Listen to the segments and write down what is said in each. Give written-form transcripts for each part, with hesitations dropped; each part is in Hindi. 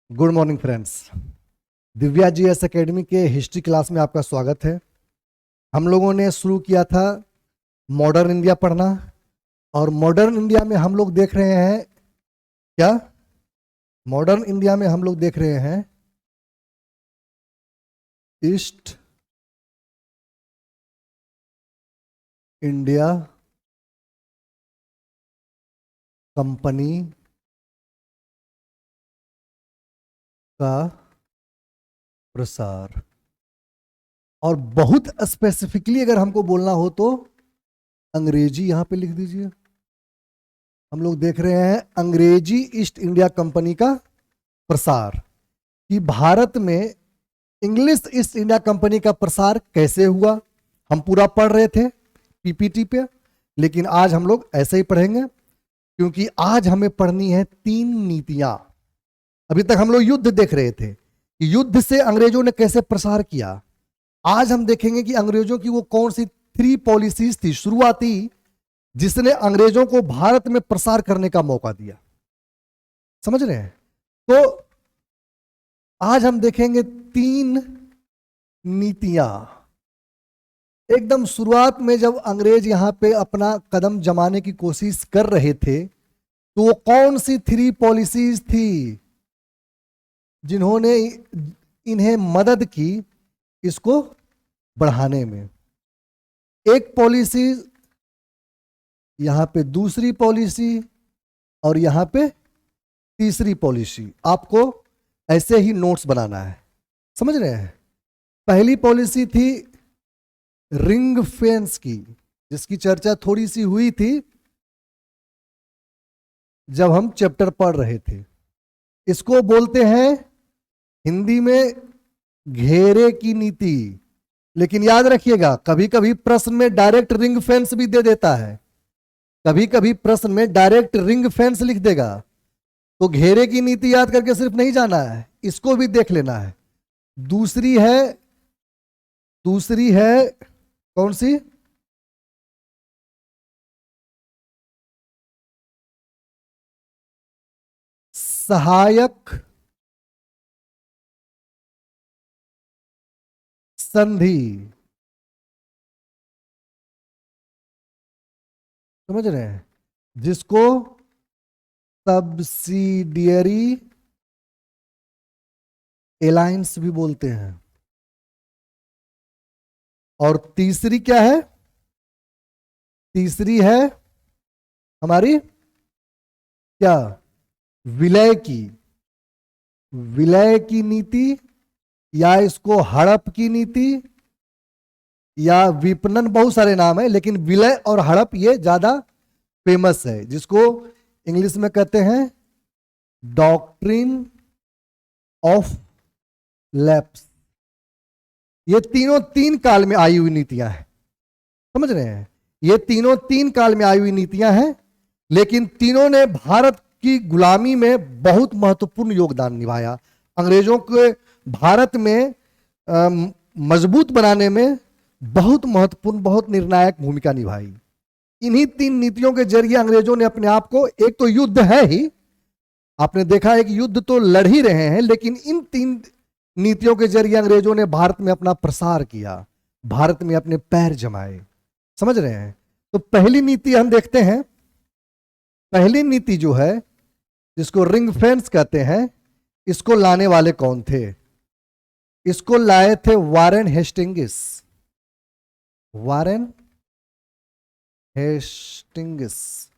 Good morning friends. Divya G S academy के हिस्ट्री क्लास में आपका स्वागत है। हम लोगों ने शुरू किया था मॉडर्न इंडिया पढ़ना, और मॉडर्न इंडिया में हम लोग देख रहे हैं क्या? मॉडर्न इंडिया में हम लोग देख रहे हैं ईस्ट इंडिया कंपनी का प्रसार। और बहुत स्पेसिफिकली अगर हमको बोलना हो तो अंग्रेजी यहां पे लिख दीजिए। हम लोग देख रहे हैं अंग्रेजी ईस्ट इंडिया कंपनी का प्रसार, कि भारत में इंग्लिश ईस्ट इंडिया कंपनी का प्रसार कैसे हुआ। हम पूरा पढ़ रहे थे पीपीटी पे, लेकिन आज हम लोग ऐसे ही पढ़ेंगे, क्योंकि आज हमें पढ़नी है 3 नीतियां। अभी तक हम लोग युद्ध देख रहे थे कि युद्ध से अंग्रेजों ने कैसे प्रसार किया। आज हम देखेंगे कि अंग्रेजों की वो कौन सी 3 पॉलिसीज थी शुरुआती, जिसने अंग्रेजों को भारत में प्रसार करने का मौका दिया। समझ रहे हैं? तो आज हम देखेंगे 3 नीतियां। एकदम शुरुआत में जब अंग्रेज यहां पे अपना कदम जमाने की कोशिश कर रहे थे, तो वो कौन सी 3 पॉलिसीज थी जिन्होंने इन्हें मदद की इसको बढ़ाने में? एक पॉलिसी, यहां पे दूसरी पॉलिसी, और यहां पे तीसरी पॉलिसी। आपको ऐसे ही नोट्स बनाना है। समझ रहे हैं? पहली पॉलिसी थी रिंग फेंस की, जिसकी चर्चा थोड़ी सी हुई थी जब हम चैप्टर पढ़ रहे थे। इसको बोलते हैं हिंदी में घेरे की नीति। लेकिन याद रखिएगा, कभी कभी प्रश्न में डायरेक्ट रिंग फेंस भी दे देता है, कभी कभी प्रश्न में डायरेक्ट रिंग फेंस लिख देगा। तो घेरे की नीति याद करके सिर्फ नहीं जाना है, इसको भी देख लेना है। दूसरी है कौन सी? सहायक संधि। समझ रहे हैं? जिसको सब्सिडियरी एलायंस भी बोलते हैं। और तीसरी क्या है? तीसरी है हमारी क्या? विलय की विलय की नीति, या इसको हड़प की नीति, या विपणन। बहुत सारे नाम है, लेकिन विलय और हड़प ये ज्यादा फेमस है, जिसको इंग्लिश में कहते हैं डॉक्ट्रिन ऑफ लैप्स। ये तीनों 3 काल में आई हुई नीतियां हैं। समझ रहे हैं? ये तीनों 3 काल में आई हुई नीतियां हैं, लेकिन तीनों ने भारत की गुलामी में बहुत महत्वपूर्ण योगदान निभाया। अंग्रेजों के भारत में मजबूत बनाने में बहुत महत्वपूर्ण, बहुत निर्णायक भूमिका निभाई। इन्हीं 3 नीतियों के जरिए अंग्रेजों ने अपने आप को, एक तो युद्ध है ही, आपने देखा है कि युद्ध तो लड़ ही रहे हैं, लेकिन इन 3 नीतियों के जरिए अंग्रेजों ने भारत में अपना प्रसार किया, भारत में अपने पैर जमाए। समझ रहे हैं? तो पहली नीति हम देखते हैं। पहली नीति जो है, जिसको रिंग फेंस कहते हैं, इसको लाने वाले कौन थे? इसको लाए थे Warren Hastings. Warren Hastings.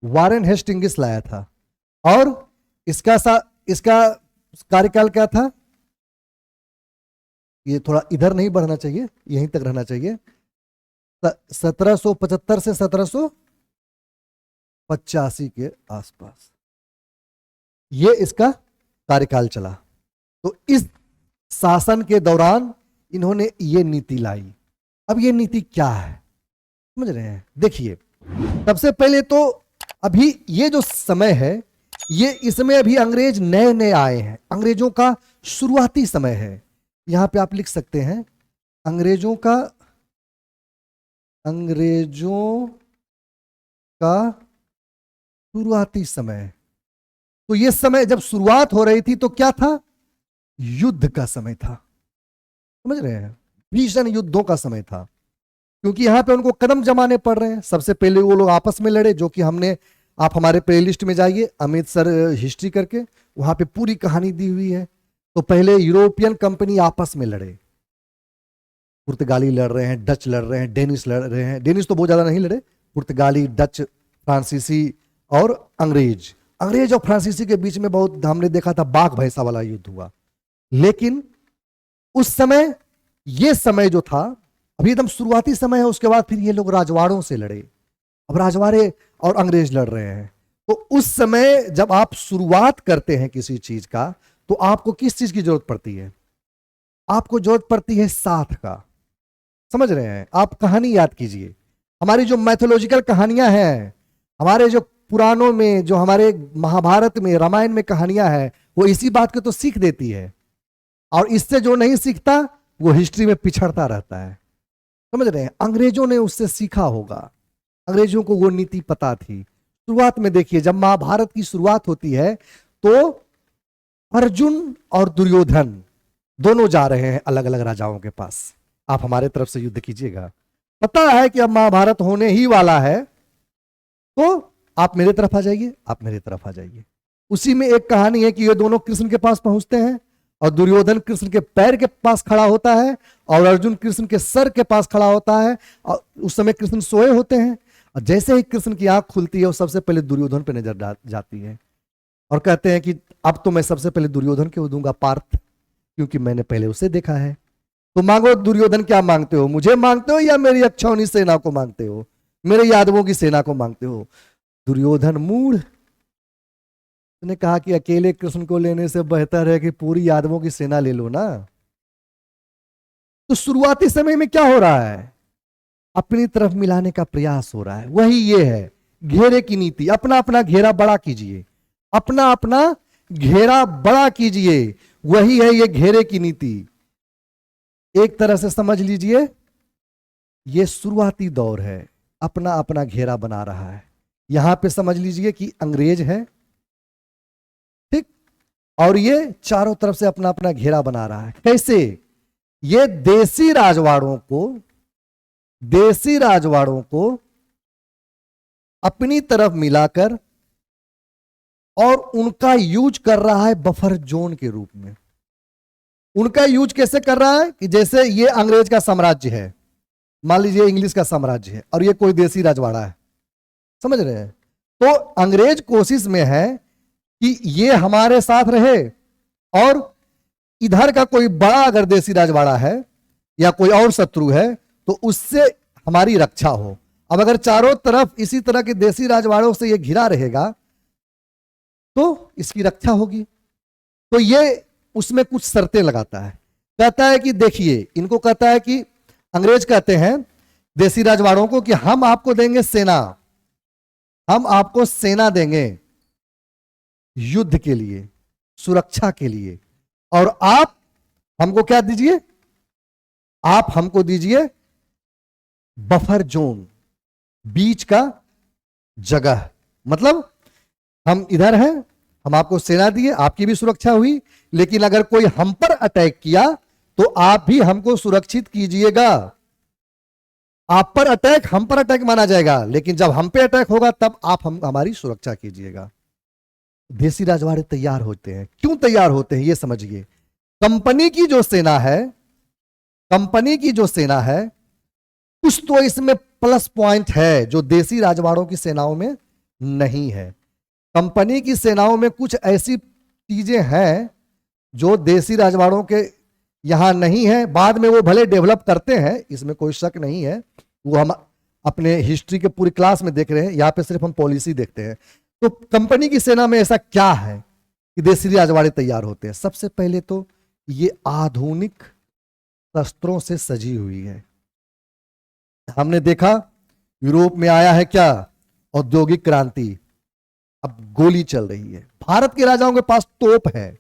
Warren Hastings लाया था। और इसका कार्यकाल क्या था? ये थोड़ा इधर नहीं बढ़ना चाहिए, यहीं तक रहना चाहिए। 1775 से 1785 के आसपास ये इसका कार्यकाल चला। तो इस शासन के दौरान इन्होंने ये नीति लाई। अब ये नीति क्या है, समझ रहे हैं? देखिए, सबसे पहले तो अभी ये जो समय है, ये इसमें अभी अंग्रेज नए नए आए हैं, अंग्रेजों का शुरुआती समय है। यहां पे आप लिख सकते हैं अंग्रेजों का शुरुआती समय। तो ये समय जब शुरुआत हो रही थी तो क्या था? युद्ध का समय था, समझ रहे हैं? भीषण युद्धों का समय था, क्योंकि यहां पे उनको कदम जमाने पड़ रहे हैं। सबसे पहले वो लोग आपस में लड़े, जो कि हमने, आप हमारे प्लेलिस्ट में जाइए अमित सर हिस्ट्री करके, वहां पे पूरी कहानी दी हुई है। तो पहले यूरोपियन कंपनी आपस में लड़े, पुर्तगाली लड़ रहे हैं, डच लड़ रहे हैं, डेनिश लड़ रहे हैं। डेनिश तो बहुत ज्यादा नहीं लड़े, पुर्तगाली, डच, फ्रांसीसी और अंग्रेज। अंग्रेज और फ्रांसीसी के बीच में बहुत हमने देखा था बाघ भैंसा वाला युद्ध हुआ। लेकिन उस समय, ये समय जो था अभी एकदम शुरुआती समय है, उसके बाद फिर ये लोग राजवाड़ों से लड़े। अब राजवाड़े और अंग्रेज लड़ रहे हैं। तो उस समय जब आप शुरुआत करते हैं किसी चीज का, तो आपको किस चीज की जरूरत पड़ती है? आपको जरूरत पड़ती है साथ का। समझ रहे हैं? आप कहानी याद कीजिए, हमारी जो मैथोलॉजिकल कहानियां हैं, हमारे जो पुराणों में, जो हमारे महाभारत में, रामायण में कहानियां हैं, वो इसी बात को तो सीख देती है। और इससे जो नहीं सीखता वो हिस्ट्री में पिछड़ता रहता है। समझ रहे हैं? अंग्रेजों ने उससे सीखा होगा, अंग्रेजों को वो नीति पता थी। शुरुआत में देखिए, जब महाभारत की शुरुआत होती है तो अर्जुन और दुर्योधन दोनों जा रहे हैं अलग अलग राजाओं के पास। आप हमारे तरफ से युद्ध कीजिएगा, पता है कि अब महाभारत होने ही वाला है, तो आप मेरे तरफ आ जाइए, आप मेरे तरफ आ जाइए। उसी में एक कहानी है कि ये दोनों कृष्ण के पास पहुंचते हैं, और दुर्योधन कृष्ण के पैर के पास खड़ा होता है, और अर्जुन कृष्ण के सर के पास खड़ा होता है। और उस समय कृष्ण सोए होते हैं, और जैसे ही कृष्ण की आंख खुलती है, वो सबसे पहले दुर्योधन पे नजर जाती है, और कहते हैं कि अब तो मैं सबसे पहले दुर्योधन को दूंगा पार्थ, क्योंकि मैंने पहले उसे देखा है। तो मांगो दुर्योधन, क्या मांगते हो? मुझे मांगते हो या मेरी अक्षौणी सेना को मांगते हो, मेरे यादवों की सेना को मांगते हो? दुर्योधन मूढ़ ने कहा कि अकेले कृष्ण को लेने से बेहतर है कि पूरी यादवों की सेना ले लो ना। तो शुरुआती समय में क्या हो रहा है? अपनी तरफ मिलाने का प्रयास हो रहा है। वही ये है घेरे की नीति। अपना अपना घेरा बड़ा कीजिए, अपना अपना घेरा बड़ा कीजिए, वही है ये घेरे की नीति। एक तरह से समझ लीजिए, ये शुरुआती दौर है, अपना अपना घेरा बना रहा है। यहां पे समझ लीजिए कि अंग्रेज है, ठीक, और ये चारों तरफ से अपना अपना घेरा बना रहा है। कैसे? ये देसी राजवाड़ों को अपनी तरफ मिलाकर, और उनका यूज कर रहा है बफर जोन के रूप में। उनका यूज कैसे कर रहा है? कि जैसे ये अंग्रेज का साम्राज्य है, मान लीजिए इंग्लिश का साम्राज्य है, और ये कोई देसी राजवाड़ा है, समझ रहे हैं? तो अंग्रेज कोशिश में है कि ये हमारे साथ रहे, और इधर का कोई बड़ा अगर देसी राजवाड़ा है या कोई और शत्रु है, तो उससे हमारी रक्षा हो। अब अगर चारों तरफ इसी तरह के देसी राजवाड़ों से ये घिरा रहेगा, तो इसकी रक्षा होगी। तो ये उसमें कुछ शर्तें लगाता है। कहता है कि देखिए, इनको कहता है कि अंग्रेज कहते हैं देसी राजवाड़ों को कि हम आपको देंगे सेना, हम आपको सेना देंगे युद्ध के लिए, सुरक्षा के लिए, और आप हमको क्या दीजिए? आप हमको दीजिए बफर जोन, बीच का जगह। मतलब हम इधर हैं, हम आपको सेना दिए, आपकी भी सुरक्षा हुई, लेकिन अगर कोई हम पर अटैक किया तो आप भी हमको सुरक्षित कीजिएगा। आप पर अटैक हम पर अटैक माना जाएगा, लेकिन जब हम पे अटैक होगा तब आप हमारी सुरक्षा कीजिएगा। देसी राजवाड़े तैयार होते हैं। क्यों तैयार होते हैं ये समझिए। कंपनी की जो सेना है, कंपनी की जो सेना है, कुछ तो इसमें प्लस पॉइंट है जो देसी राजवाड़ों की सेनाओं में नहीं है। कंपनी की सेनाओं में कुछ ऐसी चीजें हैं जो देसी राजवाड़ों के यहां नहीं है। बाद में वो भले डेवलप करते हैं, इसमें कोई शक नहीं है, वो हम अपने हिस्ट्री के पूरी क्लास में देख रहे हैं, यहां पे सिर्फ हम पॉलिसी देखते हैं। तो कंपनी की सेना में ऐसा क्या है कि देसी राजवाड़े तैयार होते हैं? सबसे पहले तो ये आधुनिक शस्त्रों से सजी हुई है। हमने देखा यूरोप में आया है क्या? औद्योगिक क्रांति। अब गोली चल रही है। भारत के राजाओं के पास तोप है,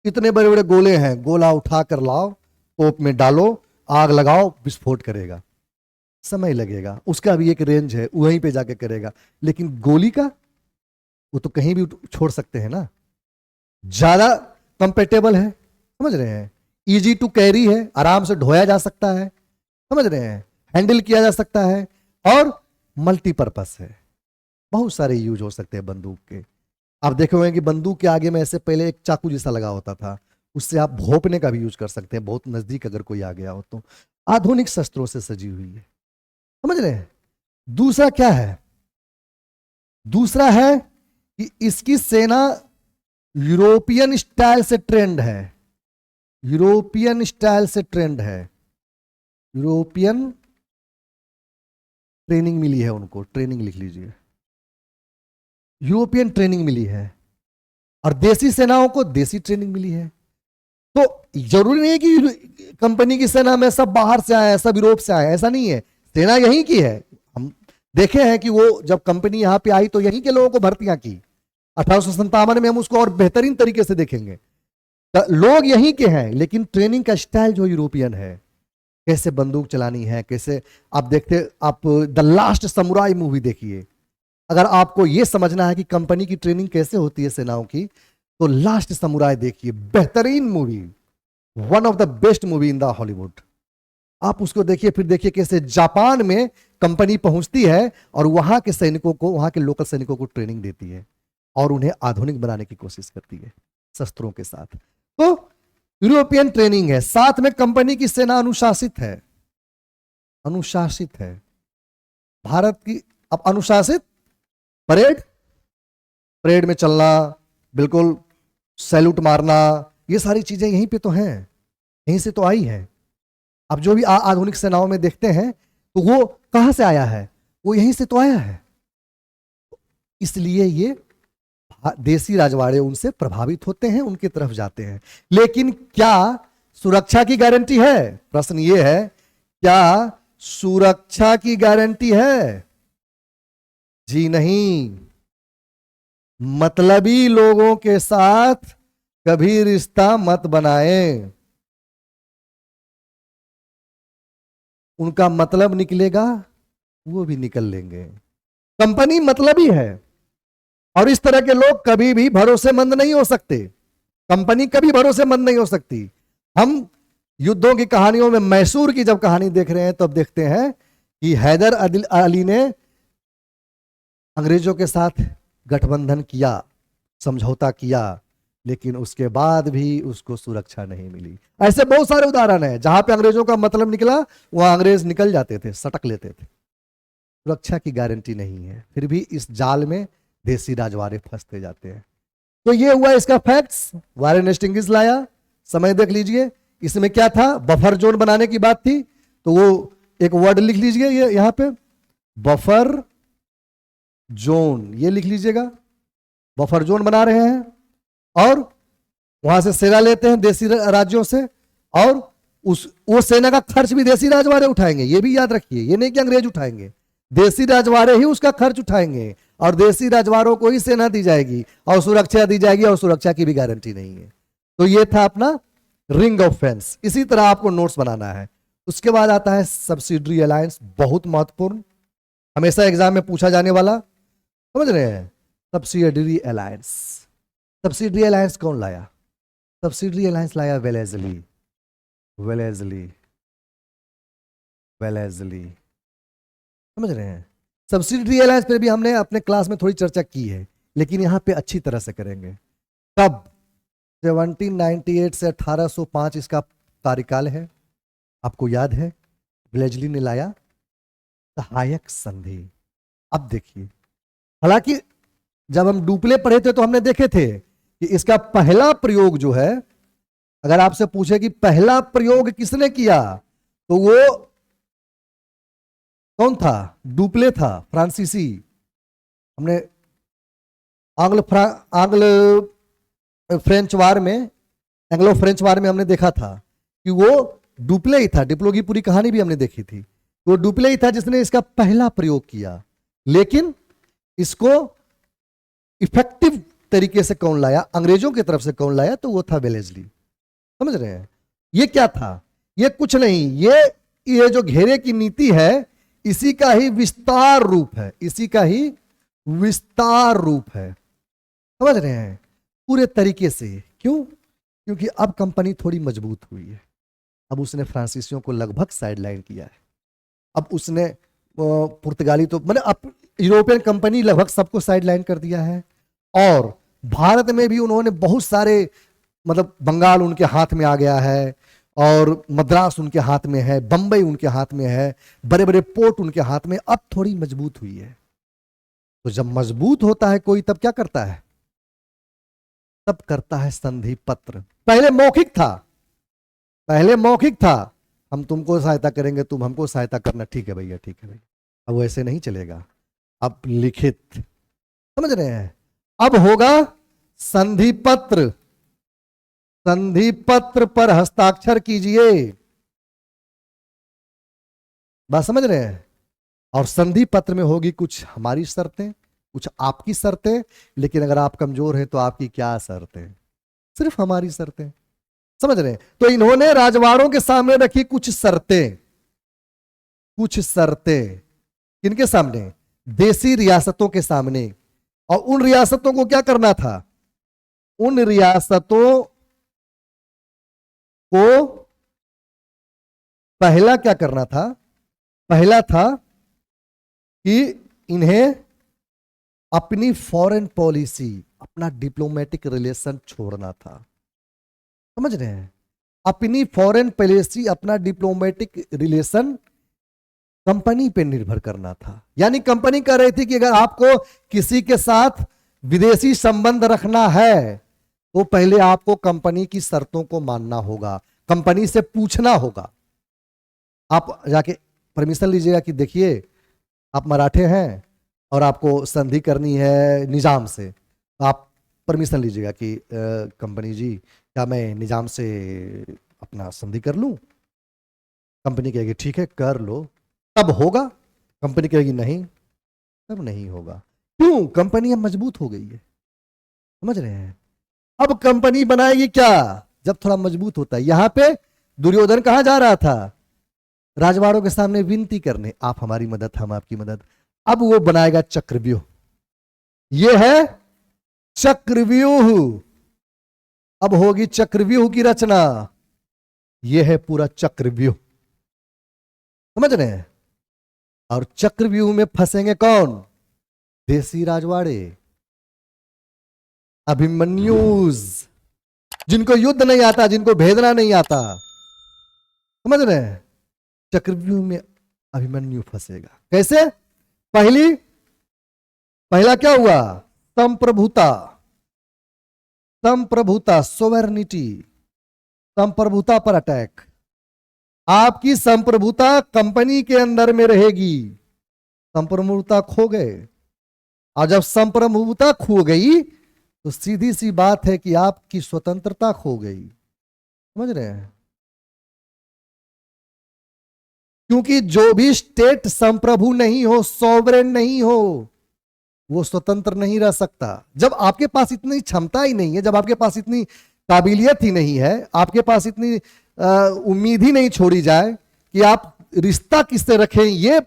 इतने बड़े बड़े गोले हैं, गोला उठा कर लाओ, तोप में डालो, आग लगाओ, विस्फोट करेगा, समय लगेगा, उसका भी एक रेंज है, वहीं पे जाके करेगा। लेकिन गोली का वो तो कहीं भी छोड़ सकते हैं ना, ज्यादा कंपेटेबल है, समझ रहे हैं, इजी टू कैरी है, आराम से ढोया जा सकता है, समझ रहे हैं, हैंडल किया जा सकता है, और मल्टीपर्पस है, बहुत सारे यूज हो सकते हैं बंदूक के। आप देखे होंगे कि बंदूक के आगे में ऐसे पहले एक चाकू जैसा लगा होता था, उससे आप भोंपने का भी यूज कर सकते हैं, बहुत नजदीक अगर कोई आ गया हो तो। आधुनिक शस्त्रों से सजी हुई है, समझ रहे हैं। दूसरा क्या है, दूसरा है कि इसकी सेना यूरोपियन स्टाइल से ट्रेंड है, यूरोपियन स्टाइल से ट्रेंड है, यूरोपियन ट्रेनिंग मिली है उनको, ट्रेनिंग लिख लीजिए, यूरोपियन ट्रेनिंग मिली है, और देसी सेनाओं को देसी ट्रेनिंग मिली है। तो जरूरी नहीं है कि कंपनी की सेना में सब बाहर से आए, सब यूरोप से आए, ऐसा नहीं है, सेना यहीं की है। हम देखे हैं कि वो जब कंपनी यहां पे आई तो यहीं के लोगों को भर्तियां की, 1857 में हम उसको और बेहतरीन तरीके से देखेंगे। तो लोग यहीं के हैं, लेकिन ट्रेनिंग का स्टाइल जो यूरोपियन है, कैसे बंदूक चलानी है, कैसे आप देखते, आप द लास्ट समुराई मूवी देखिए, अगर आपको यह समझना है कि कंपनी की ट्रेनिंग कैसे होती है सेनाओं की, तो लास्ट समुराई देखिए, बेहतरीन movie, one of the best movie in the Hollywood. आप उसको देखिए, फिर देखिए कैसे जापान में कंपनी पहुंचती है और वहां के सैनिकों को, वहां के लोकल सैनिकों को ट्रेनिंग देती है और उन्हें आधुनिक बनाने की कोशिश करती है शस्त्रों के साथ। तो यूरोपियन ट्रेनिंग है, साथ में कंपनी की सेना अनुशासित है, अनुशासित है। भारत की अब अनुशासित, परेड, परेड में चलना, बिल्कुल सैल्यूट मारना, ये सारी चीजें यहीं पे तो हैं, यहीं से तो आई है। अब जो भी आधुनिक सेनाओं में देखते हैं तो वो कहां से आया है, वो यहीं से तो आया है। इसलिए ये देसी राजवाड़े उनसे प्रभावित होते हैं, उनकी तरफ जाते हैं। लेकिन क्या सुरक्षा की गारंटी है? प्रश्न ये है, क्या सुरक्षा की गारंटी है? जी नहीं। मतलबी लोगों के साथ कभी रिश्ता मत बनाएं, उनका मतलब निकलेगा, वो भी निकल लेंगे। कंपनी मतलबी है और इस तरह के लोग कभी भी भरोसेमंद नहीं हो सकते, कंपनी कभी भरोसेमंद नहीं हो सकती। हम युद्धों की कहानियों में मैसूर की जब कहानी देख रहे हैं तो अब देखते हैं कि हैदर अली ने अंग्रेजों के साथ गठबंधन किया, समझौता किया, लेकिन उसके बाद भी उसको सुरक्षा नहीं मिली। ऐसे बहुत सारे उदाहरण हैं जहां पे अंग्रेजों का मतलब निकला, वहां अंग्रेज निकल जाते थे, सटक लेते थे। सुरक्षा की गारंटी नहीं है, फिर भी इस जाल में देसी राजवाड़े फंसते जाते हैं। तो ये हुआ इसका फैक्ट्स। वारेन हेस्टिंग्स लाया, समय देख लीजिए, इसमें क्या था, बफर जोन बनाने की बात थी, तो वो एक वर्ड लिख लीजिए, ये यहां पे बफर जोन, ये लिख लीजिएगा, बफर जोन बना रहे हैं और वहां से सेना लेते हैं देसी राज्यों से, और वो सेना का खर्च भी देसी राजवाड़े उठाएंगे, ये भी याद रखिए, ये नहीं कि अंग्रेज उठाएंगे, देसी राजवाड़े ही उसका खर्च उठाएंगे और देसी राजवाड़ों को ही सेना दी जाएगी और सुरक्षा दी जाएगी, और सुरक्षा की भी गारंटी नहीं है। तो ये था अपना रिंग ऑफ फेंस। इसी तरह आपको नोट्स बनाना है। उसके बाद आता है सब्सिडरी अलायंस, बहुत महत्वपूर्ण, हमेशा एग्जाम में पूछा जाने वाला, समझ रहे हैं। सब्सिडरी अलायंस, सब्सिडरी अलायंस कौन लाया? सब्सिडरी अलायंस लाया वेलेज़ली, वेलेज़ली, वेलेज़ली, समझ रहे हैं। सब्सिडरी अलायंस पे भी हमने अपने क्लास में थोड़ी चर्चा की है, लेकिन यहां पे अच्छी तरह से करेंगे। कब? 1798 से 1805 इसका कार्यकाल है, आपको याद है। वेलेज़ली ने लाया सहायक संधि। अब देखिए, हालांकि जब हम डुप्ले पढ़े थे तो हमने देखे थे कि इसका पहला प्रयोग जो है, अगर आपसे पूछे कि पहला प्रयोग किसने किया, तो वो कौन था? डुप्ले था, फ्रांसीसी। हमने आंग्ल फ्रेंच वार में, एंग्लो फ्रेंच वार में हमने देखा था कि वो डुप्ले ही था। डिप्लो की पूरी कहानी भी हमने देखी थी, वो डुप्ले ही था जिसने इसका पहला प्रयोग किया। लेकिन इसको इफेक्टिव तरीके से कौन लाया, अंग्रेजों की तरफ से कौन लाया, तो वो था वेलेज़ली। समझ रहे हैं। ये क्या था? ये कुछ नहीं, ये जो घेरे की नीति है, इसी का ही विस्तार रूप है, इसी का ही विस्तार रूप है। समझ रहे हैं, पूरे तरीके से। क्यों? क्योंकि अब कंपनी थोड़ी मजबूत हुई है। अब उसने फ्रांसीसियों को लगभग साइडलाइन किया है। अब उसने पुर्तगाली तो मतलब अब यूरोपियन कंपनी लगभग सबको साइडलाइन कर दिया है। और भारत में भी उन्होंने बहुत सारे, मतलब बंगाल उनके हाथ में आ गया है, और मद्रास उनके हाथ में है, बंबई उनके हाथ में है, बड़े बड़े पोर्ट उनके हाथ में। अब थोड़ी मजबूत हुई है। तो जब मजबूत होता है कोई, तब क्या करता है? तब करता है संधि पत्र। पहले मौखिक था, पहले मौखिक था, हम तुमको सहायता करेंगे, तुम हमको सहायता करना, ठीक है भैया, ठीक है भैया। अब वैसे नहीं चलेगा, अब लिखित। समझ रहे हैं? अब होगा संधि पत्र। संधि पत्र पर हस्ताक्षर कीजिए। बात समझ रहे हैं? और संधि पत्र में होगी कुछ हमारी शर्तें, कुछ आपकी शर्तें। लेकिन अगर आप कमजोर हैं तो आपकी क्या शर्तें? सिर्फ हमारी शर्तें। समझ रहे हैं? तो इन्होंने राजवाड़ों के सामने रखी कुछ शर्तें। कुछ शर्तें किनके सामने? देसी रियासतों के सामने। और उन रियासतों को क्या करना था? उन रियासतों को पहला क्या करना था? पहला था कि इन्हें अपनी फॉरेन पॉलिसी, अपना डिप्लोमेटिक रिलेशन छोड़ना था। समझ रहे हैं? अपनी फॉरेन पॉलिसी, अपना डिप्लोमेटिक रिलेशन कंपनी पे निर्भर करना था। यानी कंपनी कह रही थी कि अगर आपको किसी के साथ विदेशी संबंध रखना है तो पहले आपको कंपनी की शर्तों को मानना होगा, कंपनी से पूछना होगा। आप जाके परमिशन लीजिएगा कि देखिए आप मराठे हैं और आपको संधि करनी है निजाम से, तो आप परमिशन लीजिएगा कि कंपनी जी, क्या मैं निजाम से अपना संधि कर लूं? कंपनी कहेगी ठीक है कर लो, तब होगा। कंपनी कहेगी नहीं, तब नहीं होगा। क्यों? कंपनी अब मजबूत हो गई है। समझ रहे हैं? अब कंपनी बनाएगी क्या? जब थोड़ा मजबूत होता है। यहां पे दुर्योधन कहां जा रहा था? राजवाड़ों के सामने विनती करने, आप हमारी मदद, हम आपकी मदद। अब वो बनाएगा चक्रव्यूह। ये है चक्रव्यूह। अब होगी चक्रव्यूह की रचना। यह है पूरा चक्रव्यूह। समझ रहे हैं? और चक्रव्यूह में फंसेंगे कौन? देसी राजवाड़े, अभिमन्युज, जिनको युद्ध नहीं आता, जिनको भेदना नहीं आता। समझ रहे हैं? चक्रव्यूह में अभिमन्यु फंसेगा। कैसे? पहला क्या हुआ? संप्रभुता। संप्रभुता, सोवेर्निटी, संप्रभुता पर अटैक। आपकी संप्रभुता कंपनी के अंदर में रहेगी। संप्रभुता खो गए, और जब संप्रभुता खो गई तो सीधी सी बात है कि आपकी स्वतंत्रता खो गई। समझ रहे हैं? क्योंकि जो भी स्टेट संप्रभु नहीं हो, सॉवरेन नहीं हो, वो स्वतंत्र नहीं रह सकता। जब आपके पास इतनी क्षमता ही नहीं है, जब आपके पास इतनी काबिलियत ही नहीं है, आपके पास इतनी उम्मीद ही नहीं छोड़ी जाए कि आप रिश्ता किससे रखें, ये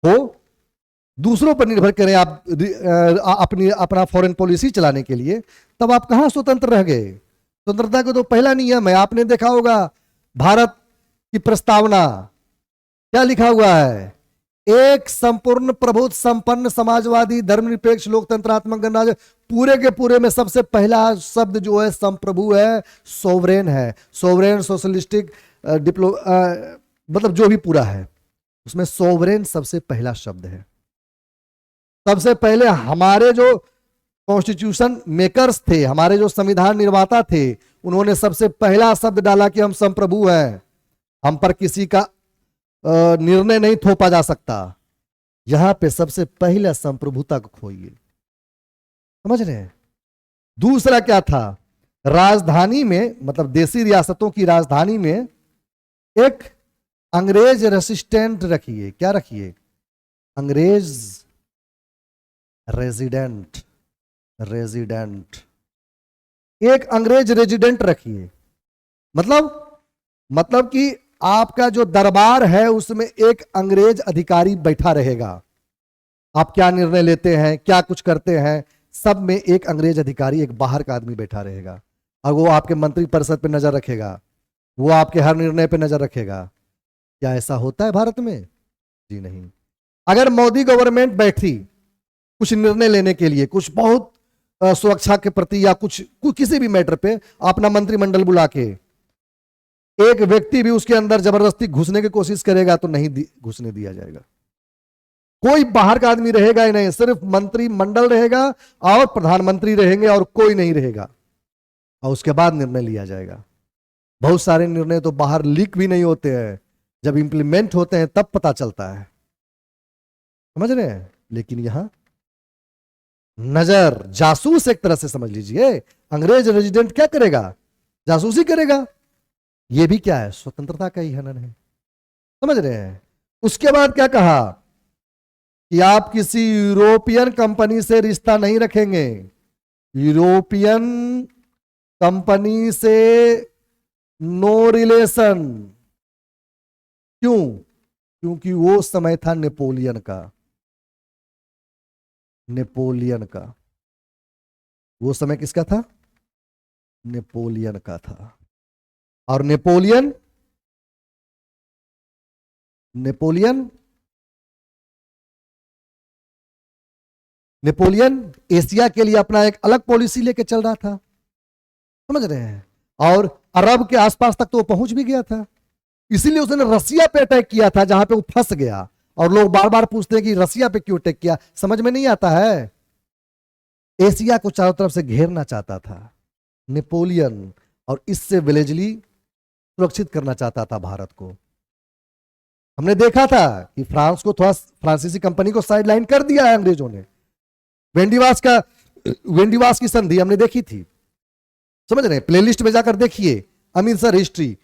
हो, दूसरों पर निर्भर करें आप अपना फॉरेन पॉलिसी चलाने के लिए, तब आप कहां स्वतंत्र रह गए? स्वतंत्रता का तो पहला नियम है, आपने देखा होगा भारत की प्रस्तावना क्या लिखा हुआ है? एक संपूर्ण प्रभुत्व संपन्न समाजवादी धर्मनिरपेक्ष लोकतंत्रात्मक गणराज्य। पूरे के पूरे में सबसे पहला शब्द जो है संप्रभु है, सोवरेन है। सोवरेन, सोशलिस्टिक, मतलब जो भी पूरा है उसमें सोवरेन सबसे पहला शब्द है। सबसे पहले हमारे जो कॉन्स्टिट्यूशन मेकर्स थे, हमारे जो संविधान निर्माता थे, उन्होंने सबसे पहला शब्द डाला कि हम संप्रभु हैं, हम पर किसी का निर्णय नहीं थोपा जा सकता। यहां पे सबसे पहले संप्रभुता को खोइए। समझ रहे हैं? दूसरा क्या था? राजधानी में, मतलब देसी रियासतों की राजधानी में एक अंग्रेज रेसिस्टेंट रखिए। क्या रखिए? अंग्रेज रेजिडेंट। रेजिडेंट, एक अंग्रेज रेजिडेंट रखिए। मतलब कि आपका जो दरबार है उसमें एक अंग्रेज अधिकारी बैठा रहेगा। आप क्या निर्णय लेते हैं, क्या कुछ करते हैं, सब में एक अंग्रेज अधिकारी, एक बाहर का आदमी बैठा रहेगा और वो आपके मंत्री परिषद पे नजर रखेगा, वो आपके हर निर्णय पे नजर रखेगा। क्या ऐसा होता है भारत में? जी नहीं। अगर मोदी गवर्नमेंट बैठी कुछ निर्णय लेने के लिए, कुछ बहुत सुरक्षा के प्रति या कुछ किसी भी मैटर पे अपना मंत्रिमंडल बुला के, एक व्यक्ति भी उसके अंदर जबरदस्ती घुसने की कोशिश करेगा तो नहीं घुसने दिया जाएगा। कोई बाहर का आदमी रहेगा ही नहीं, सिर्फ मंत्रिमंडल रहेगा और प्रधानमंत्री रहेंगे और कोई नहीं रहेगा, और उसके बाद निर्णय लिया जाएगा। बहुत सारे निर्णय तो बाहर लीक भी नहीं होते हैं, जब इंप्लीमेंट होते हैं तब पता चलता है। समझ रहे हैं? लेकिन यहां नजर, जासूस एक तरह से समझ लीजिए। अंग्रेज रेजिडेंट क्या करेगा? जासूसी करेगा। यह भी क्या है? स्वतंत्रता का ही हनन है। समझ रहे हैं? उसके बाद क्या कहा कि आप किसी यूरोपियन कंपनी से रिश्ता नहीं रखेंगे। यूरोपियन कंपनी से नो रिलेशन। क्यों? क्योंकि वो समय था नेपोलियन का। नेपोलियन का वो समय किसका था? नेपोलियन का था। और नेपोलियन नेपोलियन एशिया के लिए अपना एक अलग पॉलिसी लेके चल रहा था। समझ रहे हैं? और अरब के आसपास तक तो वो पहुंच भी गया था। इसीलिए उसने रसिया पे अटैक किया था, जहां पे वो फंस गया। और लोग बार बार पूछते हैं कि रसिया पे क्यों अटैक किया, समझ में नहीं आता है। एशिया को चारों तरफ से घेरना चाहता था नेपोलियन, और इससे विलेजली सुरक्षित करना चाहता था भारत को। हमने देखा था कि फ्रांस को थोड़ा, फ्रांसीसी कंपनी को साइडलाइन कर दिया है अंग्रेजों ने। वेंडिवास की संधि हमने देखी थी। समझ रहे हैं? प्लेलिस्ट में जाकर देखिए, अमृतसर हिस्ट्री,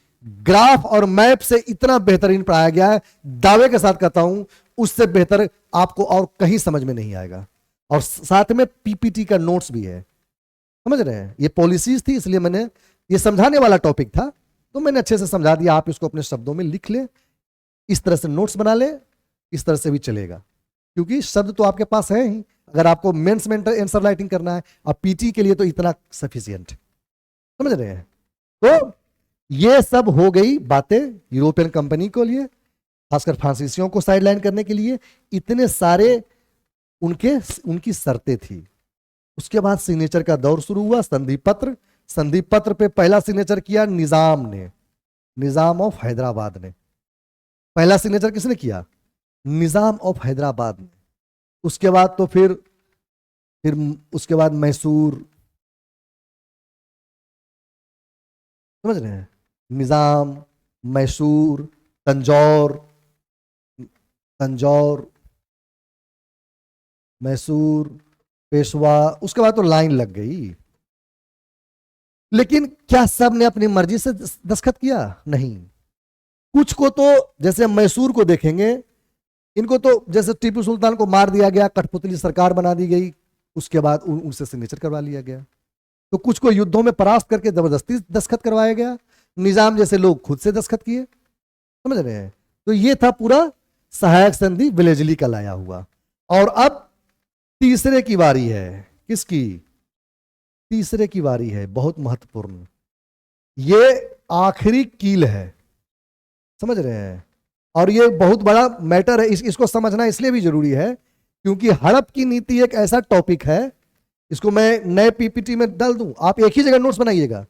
ग्राफ और मैप से इतना बेहतरीन पढ़ाया गया है, दावे के साथ कहता हूं उससे बेहतर आपको और कहीं समझ में नहीं आएगा। और साथ में पीपीटी का नोट्स भी है। समझ रहे हैं? ये पॉलिसीज थी, इसलिए मैंने, ये समझाने वाला टॉपिक था तो मैंने अच्छे से समझा दिया। आप इसको अपने शब्दों में लिख ले, इस तरह से नोट्स बना ले, इस तरह से भी चलेगा, क्योंकि शब्द तो आपके पास है ही। अगर आपको मेंस में आंसर राइटिंग करना है और पीटी के लिए तो इतना सफिशियंट। समझ रहे हैं? तो ये सब हो गई बातें यूरोपियन कंपनी को लिए, खासकर फ्रांसीसियों को साइडलाइन करने के लिए। इतने सारे उनकी शर्तें थी। उसके बाद सिग्नेचर का दौर शुरू हुआ। संधि पत्र पे पहला सिग्नेचर किया निजाम ने, निजाम ऑफ हैदराबाद ने। पहला सिग्नेचर किसने किया? निजाम ऑफ हैदराबाद ने। उसके बाद तो फिर उसके बाद मैसूर। समझ रहे हैं? निजाम, मैसूर, तंजौर, मैसूर, पेशवा। उसके बाद तो लाइन लग गई। लेकिन क्या सब ने अपनी मर्जी से दस्तखत किया? नहीं। कुछ को तो, जैसे मैसूर को देखेंगे, इनको तो जैसे टीपू सुल्तान को मार दिया गया, कठपुतली सरकार बना दी गई, उसके बाद उनसे सिग्नेचर करवा लिया गया। तो कुछ को युद्धों में परास्त करके जबरदस्ती दस्तखत करवाया गया। निजाम जैसे लोग खुद से दस्तखत किए। समझ रहे हैं? तो ये था पूरा सहायक संधि विलेजली का लाया हुआ। और अब तीसरे की बारी है। किसकी? तीसरे की बारी है, बहुत महत्वपूर्ण। ये आखिरी कील है। समझ रहे हैं? और ये बहुत बड़ा मैटर है। इसको समझना इसलिए भी जरूरी है क्योंकि हड़प की नीति एक ऐसा टॉपिक है, इसको मैं नए पीपीटी में डाल दूं, आप एक ही जगह नोट्स बनाइएगा।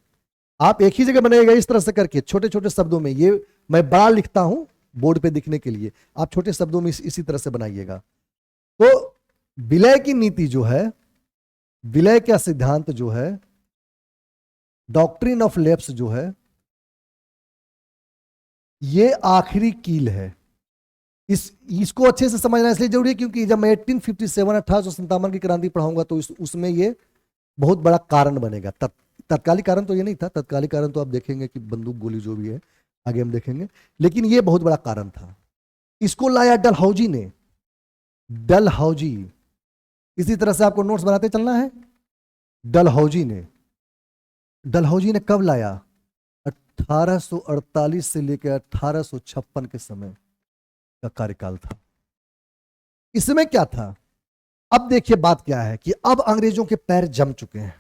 आप एक ही जगह बनाइएगा, इस तरह से करके छोटे छोटे शब्दों में। ये मैं बड़ा लिखता हूं बोर्ड पे दिखने के लिए, आप छोटे शब्दों में इसी तरह से बनाइएगा। तो विलय की नीति जो है, विलय का सिद्धांत जो है, डॉक्ट्रिन ऑफ लैप्स जो है, ये आखिरी कील है। इसको अच्छे से समझना इसलिए जरूरी है क्योंकि जब मैं 1857 की क्रांति पढ़ाऊंगा तो उसमें ये बहुत बड़ा कारण बनेगा। तत्कालिक कारण तो ये नहीं था, तत्कालिक कारण तो आप देखेंगे कि बंदूक गोली जो भी है आगे हम देखेंगे, लेकिन ये बहुत बड़ा कारण था। इसको लाया डलहौजी ने। डलहौजी, इसी तरह से आपको नोट्स बनाते चलना है। डलहौजी ने कब लाया? 1848 से लेकर 1856 के समय का कार्यकाल था। इसमें क्या था? अब देखिए बात क्या है कि अब अंग्रेजों के पैर जम चुके हैं।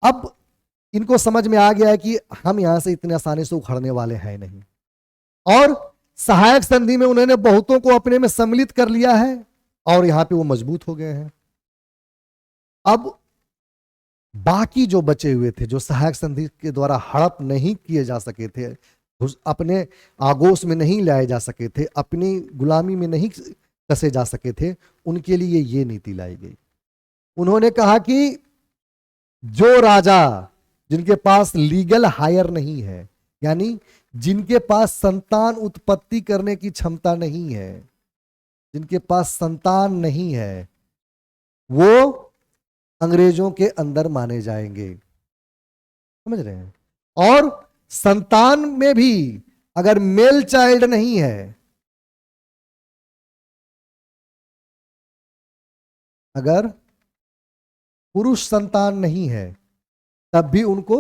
अब इनको समझ में आ गया है कि हम यहां से इतने आसानी से उखड़ने वाले हैं नहीं, और सहायक संधि में उन्होंने बहुतों को अपने में सम्मिलित कर लिया है और यहां पे वो मजबूत हो गए हैं। अब बाकी जो बचे हुए थे, जो सहायक संधि के द्वारा हड़प नहीं किए जा सके थे, अपने आगोश में नहीं लाए जा सके थे, अपनी गुलामी में नहीं कसे जा सके थे, उनके लिए ये नीति लाई गई। उन्होंने कहा कि जो राजा जिनके पास लीगल हायर नहीं है, यानी जिनके पास संतान उत्पत्ति करने की क्षमता नहीं है, जिनके पास संतान नहीं है, वो अंग्रेजों के अंदर माने जाएंगे। समझ रहे हैं? और संतान में भी अगर मेल चाइल्ड नहीं है, अगर पुरुष संतान नहीं है, तब भी उनको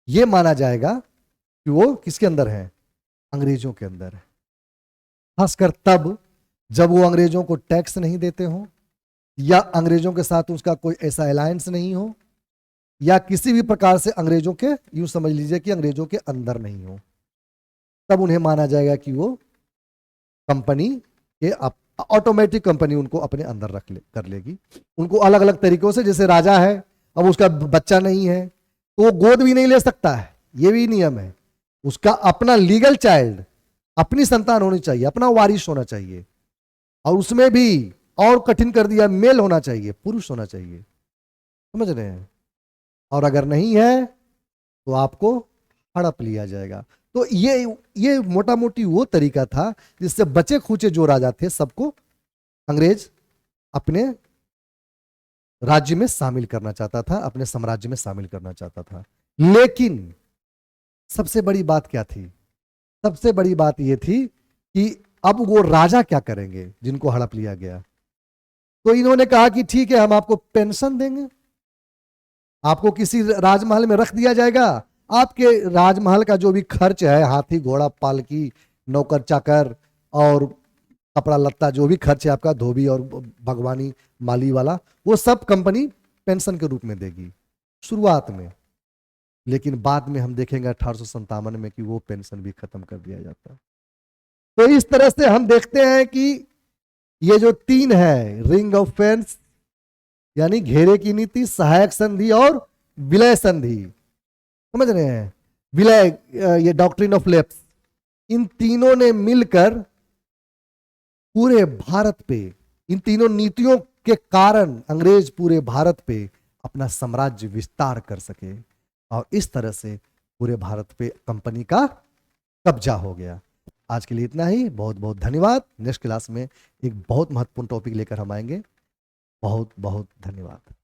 यह माना जाएगा कि वो किसके अंदर है? अंग्रेजों के अंदर है। खासकर तब जब वो अंग्रेजों को टैक्स नहीं देते हो, या अंग्रेजों के साथ उसका कोई ऐसा अलायंस नहीं हो, या किसी भी प्रकार से अंग्रेजों के, यूं समझ लीजिए कि अंग्रेजों के अंदर नहीं हो, तब उन्हें माना जाएगा कि वो कंपनी के ऑटोमेटिक कंपनी उनको अपने अंदर कर लेगी। उनको अलग अलग तरीकों से, जैसे राजा है, अब उसका बच्चा नहीं है तो वो गोद भी नहीं ले सकता है, ये भी नियम है। उसका अपना लीगल चाइल्ड, अपनी संतान होनी चाहिए, अपना वारिस होना चाहिए, और उसमें भी और कठिन कर दिया, मेल होना चाहिए, पुरुष होना चाहिए। समझ रहे हैं? और अगर नहीं है तो आपको हड़प लिया जाएगा। तो ये मोटा मोटी वो तरीका था जिससे बचे खुचे जो राजा थे सबको अंग्रेज अपने राज्य में शामिल करना चाहता था, अपने साम्राज्य में शामिल करना चाहता था। लेकिन सबसे बड़ी बात क्या थी? सबसे बड़ी बात यह थी कि अब वो राजा क्या करेंगे जिनको हड़प लिया गया। तो इन्होंने कहा कि ठीक है, हम आपको पेंशन देंगे, आपको किसी राजमहल में रख दिया जाएगा, आपके राजमहल का जो भी खर्च है, हाथी घोड़ा पालकी नौकर चाकर और कपड़ा लत्ता, जो भी खर्च है आपका, धोबी और भगवानी माली वाला, वो सब कंपनी पेंशन के रूप में देगी शुरुआत में। लेकिन बाद में हम देखेंगे 1857 में कि वो पेंशन भी खत्म कर दिया जाता है। तो इस तरह से हम देखते हैं कि ये जो तीन है, रिंग ऑफ फेंस यानी घेरे की नीति, सहायक संधि और विलय संधि, समझ रहे हैं? विलय, ये डॉक्ट्रिन ऑफ लैप्स, इन तीनों ने मिलकर पूरे भारत पे, इन तीनों नीतियों के कारण अंग्रेज पूरे भारत पे अपना साम्राज्य विस्तार कर सके, और इस तरह से पूरे भारत पे कंपनी का कब्जा हो गया। आज के लिए इतना ही, बहुत बहुत धन्यवाद। नेक्स्ट क्लास में एक बहुत महत्वपूर्ण टॉपिक लेकर हम आएंगे। बहुत बहुत धन्यवाद।